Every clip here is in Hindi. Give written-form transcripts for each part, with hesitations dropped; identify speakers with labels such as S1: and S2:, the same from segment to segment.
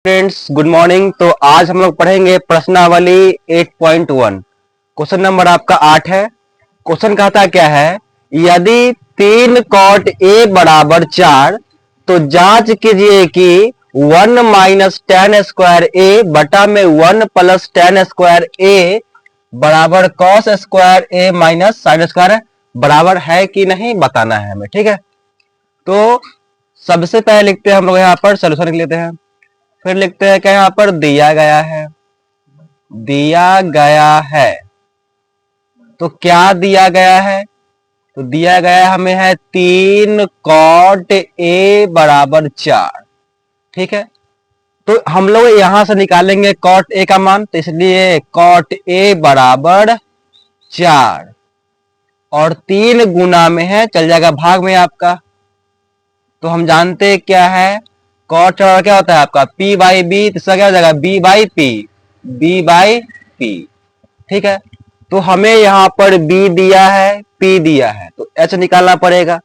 S1: Friends good morning. तो आज हम लोग पढ़ेंगे प्रश्नावली 8.1। क्वेश्चन नंबर आपका 8 है। क्वेश्चन कहता क्या है, यदि 3 कॉट ए बराबर 4 तो जांच कीजिए कि 1 माइनस टेन स्क्वायर ए बटा में 1 प्लस टेन स्क्वायर ए बराबर कॉस स्क्वायर ए माइनस साइन स्क्वायर बराबर है कि नहीं बताना है हमें। ठीक है, तो सबसे पहले लिखते हैं हम लोग यहाँ पर सोल्यूशन लिख लेते हैं। फिर लिखते हैं क्या, यहां पर दिया गया है, दिया गया है। तो क्या दिया गया है, तो दिया गया हमें है 3 कॉट ए बराबर 4। ठीक है, तो हम लोग यहां से निकालेंगे कॉट ए का मान, तो इसलिए कॉट ए बराबर 4 और 3 गुना में है, चल जाएगा भाग में आपका। तो हम जानते हैं क्या है, कॉट क्या होता है आपका पी बाई बी, तो इसका क्या हो जाएगा B by P, B by P. ठीक है, तो हमें यहां पर बी दिया है, पी दिया है, तो एच निकालना पड़ेगा।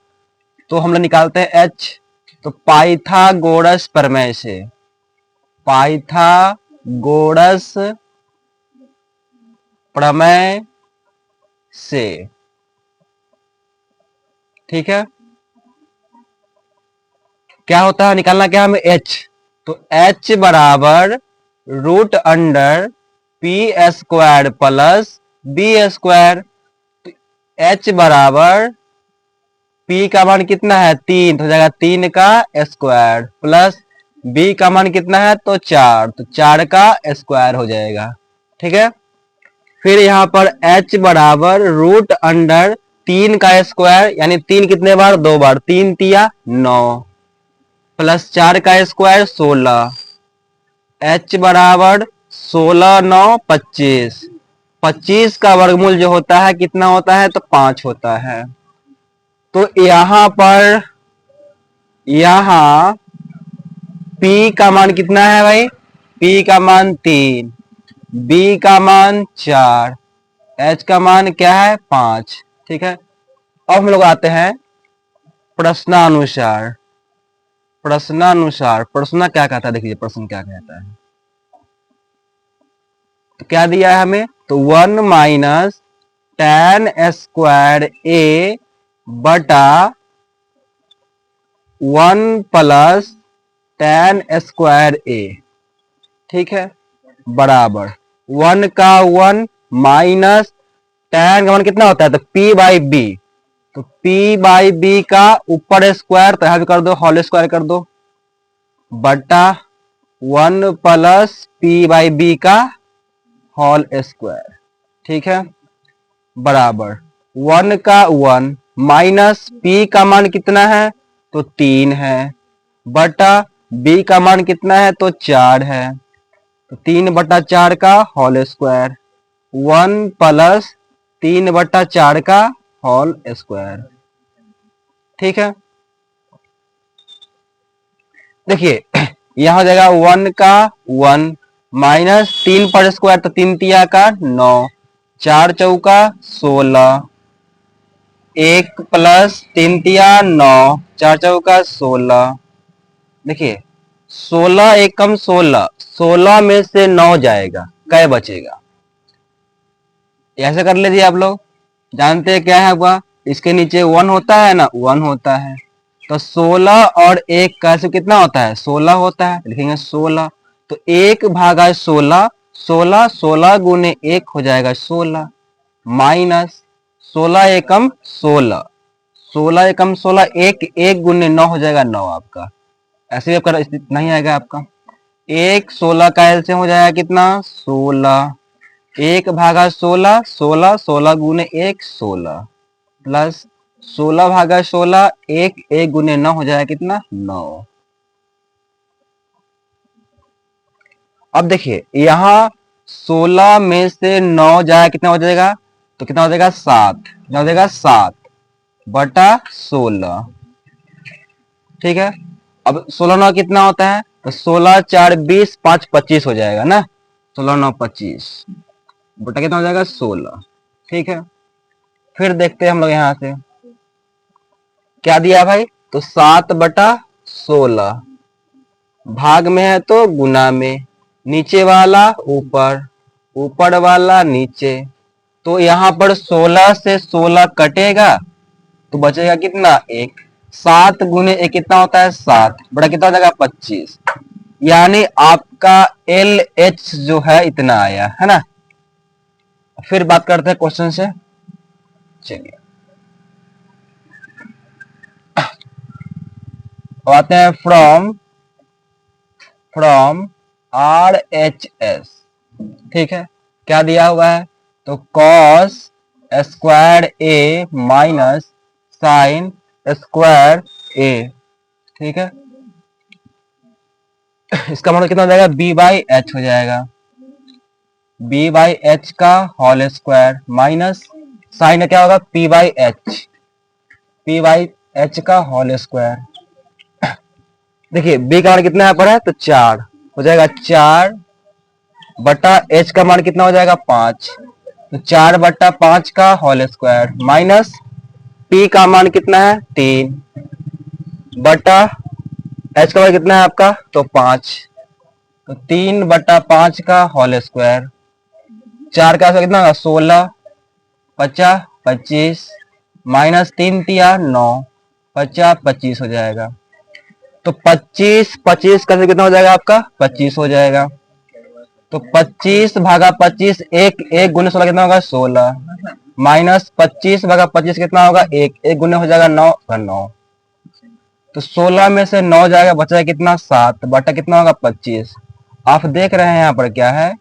S1: तो हम लोग निकालते हैं एच। तो पाइथागोरस प्रमेय से, पाइथागोरस प्रमेय से, ठीक है, क्या होता है, निकालना क्या हमें एच। तो एच बराबर root under P square plus B square. H बराबर पी का मान कितना है 3, तो हो जाएगा 3 का स्क्वायर प्लस बी का मान कितना है तो 4, तो 4 का स्क्वायर हो जाएगा। ठीक है, फिर यहां पर एच बराबर रूट अंडर 3 का स्क्वायर, यानी 3 कितने बार 2 बार, 3 तिया 9 प्लस 4 का स्क्वायर 16। एच बराबर 16 9 25, 25 का वर्गमूल जो होता है कितना होता है तो 5 होता है। तो यहां पर यहां P का मान कितना है भाई, P का मान 3, B का मान 4, H का मान क्या है 5। ठीक है, अब हम लोग आते हैं प्रश्नानुसार। प्रश्नानुसार प्रश्न क्या कहता है, देखिए प्रश्न क्या कहता है। तो क्या दिया है हमें, तो 1 माइनस टेन स्क्वायर ए बटा 1 प्लस टेन स्क्वायर ए, ठीक है, बराबर 1 का 1 माइनस टेन का वन कितना होता है तो पी बाई बी, तो पी बाई बी का ऊपर स्क्वायर, तो यहां भी कर दो होल स्क्वायर कर दो, बटा 1 प्लस पी बाई बी का होल स्क्वायर। ठीक है, बराबर 1 का 1 माइनस पी का मान कितना है तो 3 है, बटा बी का मान कितना है तो 4 है, तो 3 बटा 4 का होल स्क्वायर, 1 प्लस 3 बटा 4 का होल स्क्वायर। ठीक है, देखिए यहां हो जाएगा 1 का 1 माइनस 3 पर स्क्वायर, तो 3 तिया का 9, 4 चौका 16, 1 प्लस 3 तिया 9, 4 चौका 16। देखिए 16 एकम 16, 16 में से 9 जाएगा, क्या बचेगा, ऐसे कर लीजिए आप लोग। जानते हैं क्या है आपका, इसके नीचे 1 होता है ना, 1 होता है, तो 16 और 1 का कितना होता है 16 होता है, लिखेंगे 16। तो 1 भागा 16, 16 16 गुने 1 हो जाएगा 16, माइनस 16 एकम 16, 16 एकम 16, 1 1 गुने 9 हो जाएगा 9 आपका। ऐसे भी आपका इतना ही आएगा आपका। 1 16 का एलसीएम हो जाएगा कितना 16, 1 भागा 16, 16 16 गुने 1 16 प्लस 16 भागा 16, 1 1 गुने 9 हो जाएगा कितना 9। अब देखिए यहां 16 में से 9 जाएगा कितना हो जाएगा, तो कितना हो जाएगा 7, कितना हो जाएगा 7 बटा 16। ठीक है, अब 16 9 कितना होता है तो 16 4 20, 5 25 हो जाएगा ना, 16 9 25 बटा कितना हो जाएगा 16। ठीक है, फिर देखते हैं हम लोग यहां से क्या दिया भाई, तो 7 बटा 16 भाग में है तो गुना में, नीचे वाला ऊपर, ऊपर वाला नीचे। तो यहाँ पर 16 से 16 कटेगा तो बचेगा कितना, 1। 7 गुने 1 कितना होता है, 7, बड़ा कितना हो जाएगा, 25। यानी आपका LH जो है इतना आया है ना। फिर बात करते हैं क्वेश्चन से, चलिए आते हैं फ्रॉम RHS। ठीक है, क्या दिया हुआ है, तो cos square A minus sine square A। ठीक है, इसका मतलब कितना हो जाएगा, B/H हो जाएगा, B/H का होल स्क्वायर माइनस साइन क्या होगा, P/H का होल स्क्वायर। देखिए B का मान कितना यहाँ पर है, तो 4 हो जाएगा, 4 बटा H का मान कितना हो जाएगा, 5, तो 4/5 का होल स्क्वायर माइनस P का मान कितना है, 3 बटा H का मान कितना है आपका, तो 5, तो 3/5 का होल स्क्वायर। 4 का कितना होगा, 16, 50, 25 माइनस 3 तिया 9, 50, 25 हो जाएगा। तो 25 25 का कितना हो जाएगा आपका, 25 हो जाएगा। तो 25 भागा 25, एक गुने 16 कितना होगा, 16 माइनस 25 भागा 25 कितना होगा, एक गुने हो जाएगा 9 का 9। तो 16 में से 9 जाएगा, बचा कितना, 7 बटा कितना होगा, 25। आप देख रहे हैं यहाँ पर क्या है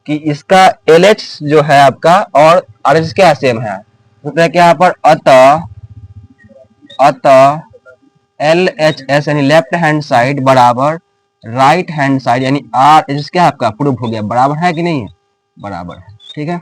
S1: कि इसका LH जो है आपका और RHS क्या सेम है, तो क्या यहाँ पर अतः LHS यानी लेफ्ट हैंड साइड बराबर राइट हैंड साइड यानी RHS क्या आपका प्रूफ हो गया, बराबर है कि नहीं है, बराबर है। ठीक है।